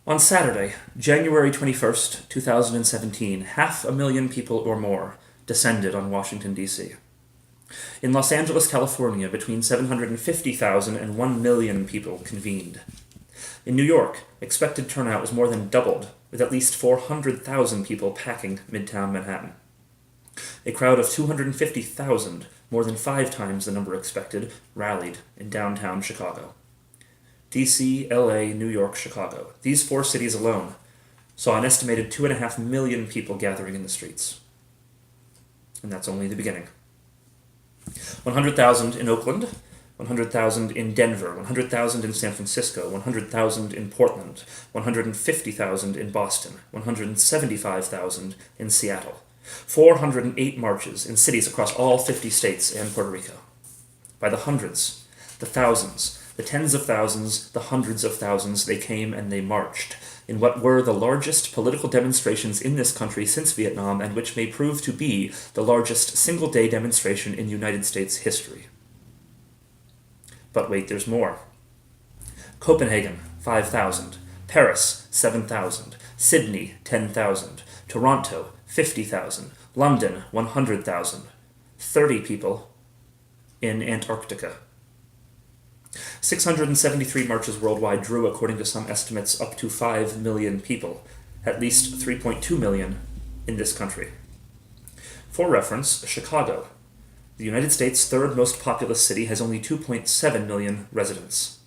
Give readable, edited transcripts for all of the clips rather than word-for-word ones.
On Saturday, January 21st, 2017, 500,000 people or more descended on Washington, D.C. In Los Angeles, California, between 750,000 and 1 million people convened. In New York, expected turnout was more than doubled, with at least 400,000 people packing Midtown Manhattan. A crowd of 250,000, more than 5 times the number expected, rallied in downtown Chicago. D.C., L.A., New York, Chicago. These 4 cities alone saw an estimated 2.5 million people gathering in the streets. And that's only the beginning. 100,000 in Oakland, 100,000 in Denver, 100,000 in San Francisco, 100,000 in Portland, 150,000 in Boston, 175,000 in Seattle. 408 marches in cities across all 50 states and Puerto Rico. By the hundreds, the thousands, the tens of thousands, the hundreds of thousands, they came and they marched in what were the largest political demonstrations in this country since Vietnam, and which may prove to be the largest single-day demonstration in United States history. But wait, there's more. Copenhagen, 5,000. Paris, 7,000. Sydney, 10,000. Toronto, 50,000. London, 100,000. 30 people in Antarctica. 673 marches worldwide drew, according to some estimates, up to 5 million people, at least 3.2 million in this country. For reference, Chicago, the United States' third most populous city, has only 2.7 million residents.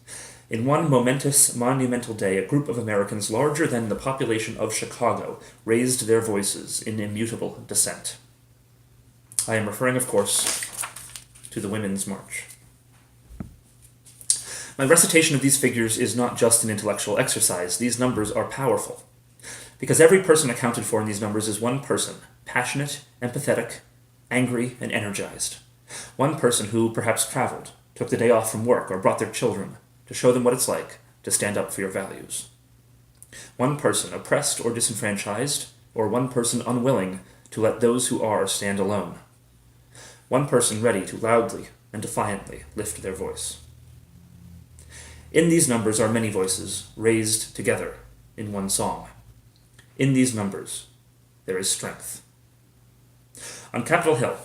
In one momentous, monumental day, a group of Americans larger than the population of Chicago raised their voices in immutable dissent. I am referring, of course, to the Women's March. My recitation of these figures is not just an intellectual exercise. These numbers are powerful. Because every person accounted for in these numbers is one person, passionate, empathetic, angry, and energized. One person who perhaps traveled, took the day off from work, or brought their children to show them what it's like to stand up for your values. One person oppressed or disenfranchised, or one person unwilling to let those who are stand alone. One person ready to loudly and defiantly lift their voice. In these numbers are many voices raised together in one song. In these numbers, there is strength. On Capitol Hill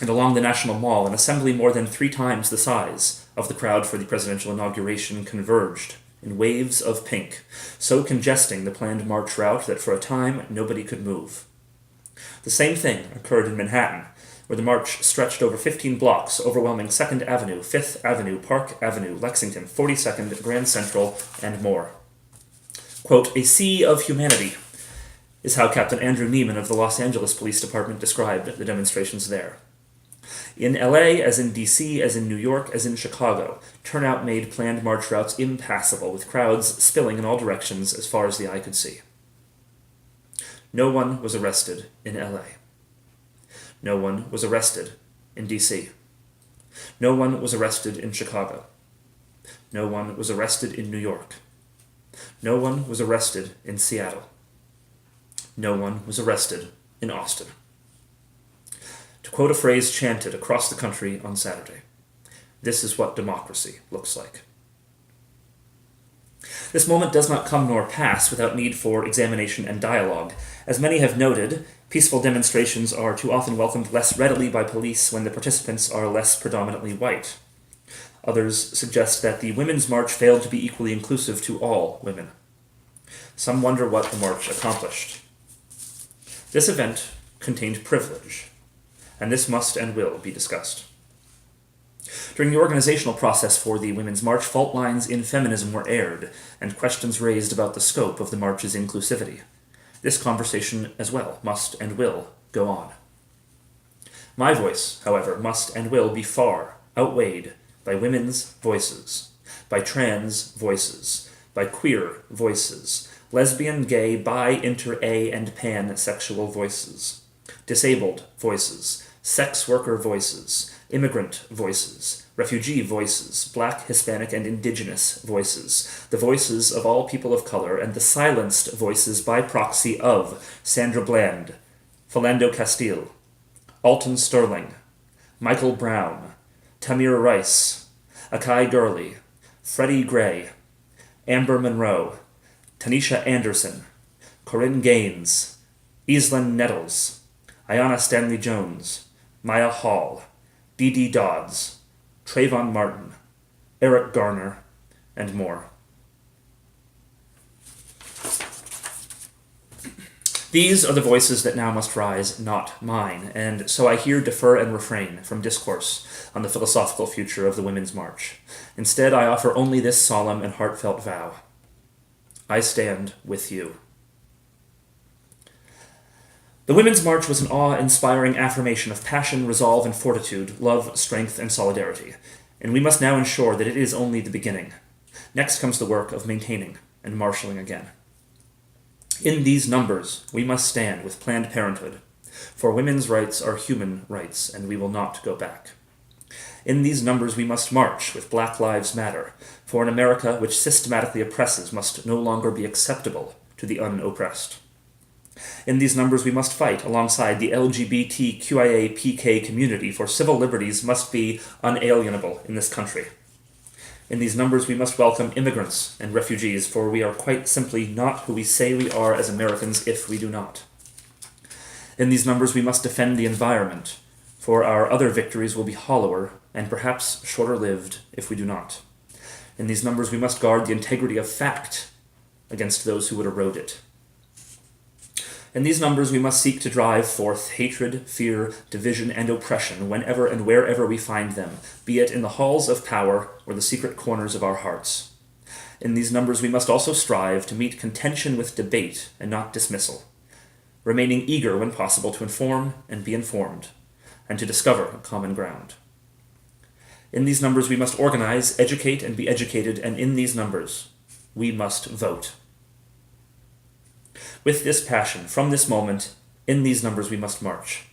and along the National Mall, an assembly more than 3 times the size of the crowd for the presidential inauguration converged in waves of pink, so congesting the planned march route that for a time nobody could move. The same thing occurred in Manhattan, where the march stretched over 15 blocks, overwhelming 2nd Avenue, 5th Avenue, Park Avenue, Lexington, 42nd, Grand Central, and more. Quote, "A sea of humanity," is how Captain Andrew Neiman of the Los Angeles Police Department described the demonstrations there. In LA, as in DC, as in New York, as in Chicago, turnout made planned march routes impassable, with crowds spilling in all directions as far as the eye could see. No one was arrested in LA. No one was arrested in D.C. No one was arrested in Chicago. No one was arrested in New York. No one was arrested in Seattle. No one was arrested in Austin. To quote a phrase chanted across the country on Saturday, this is what democracy looks like. This moment does not come nor pass without need for examination and dialogue. As many have noted, peaceful demonstrations are too often welcomed less readily by police when the participants are less predominantly white. Others suggest that the Women's March failed to be equally inclusive to all women. Some wonder what the march accomplished. This event contained privilege, and this must and will be discussed. During the organizational process for the Women's March, fault lines in feminism were aired, and questions raised about the scope of the march's inclusivity. This conversation as well must and will go on. My voice, however, must and will be far outweighed by women's voices, by trans voices, by queer voices, lesbian, gay, bi, inter, a, and pansexual voices, disabled voices, sex worker voices, immigrant voices, refugee voices, Black, Hispanic, and Indigenous voices, the voices of all people of color, and the silenced voices by proxy of Sandra Bland, Philando Castile, Alton Sterling, Michael Brown, Tamir Rice, Akai Gurley, Freddie Gray, Amber Monroe, Tanisha Anderson, Corinne Gaines, Easlyn Nettles, Ayanna Stanley Jones, Maya Hall, Dee Dee Dodds, Trayvon Martin, Eric Garner, and more. These are the voices that now must rise, not mine, and so I here defer and refrain from discourse on the philosophical future of the Women's March. Instead, I offer only this solemn and heartfelt vow. I stand with you. The Women's March was an awe-inspiring affirmation of passion, resolve, and fortitude, love, strength, and solidarity, and we must now ensure that it is only the beginning. Next comes the work of maintaining and marshalling again. In these numbers, we must stand with Planned Parenthood, for women's rights are human rights, and we will not go back. In these numbers, we must march with Black Lives Matter, for an America which systematically oppresses must no longer be acceptable to the unoppressed. In these numbers, we must fight alongside the LGBTQIA-PK community, for civil liberties must be unalienable in this country. In these numbers, we must welcome immigrants and refugees, for we are quite simply not who we say we are as Americans if we do not. In these numbers, we must defend the environment, for our other victories will be hollower and perhaps shorter-lived if we do not. In these numbers, we must guard the integrity of fact against those who would erode it. In these numbers, we must seek to drive forth hatred, fear, division, and oppression whenever and wherever we find them, be it in the halls of power or the secret corners of our hearts. In these numbers, we must also strive to meet contention with debate and not dismissal, remaining eager when possible to inform and be informed, and to discover common ground. In these numbers, we must organize, educate, and be educated, and in these numbers, we must vote. With this passion, from this moment, in these numbers we must march.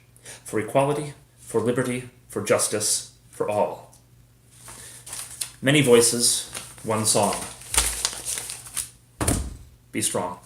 For equality, for liberty, for justice, for all. Many voices, one song. Be strong.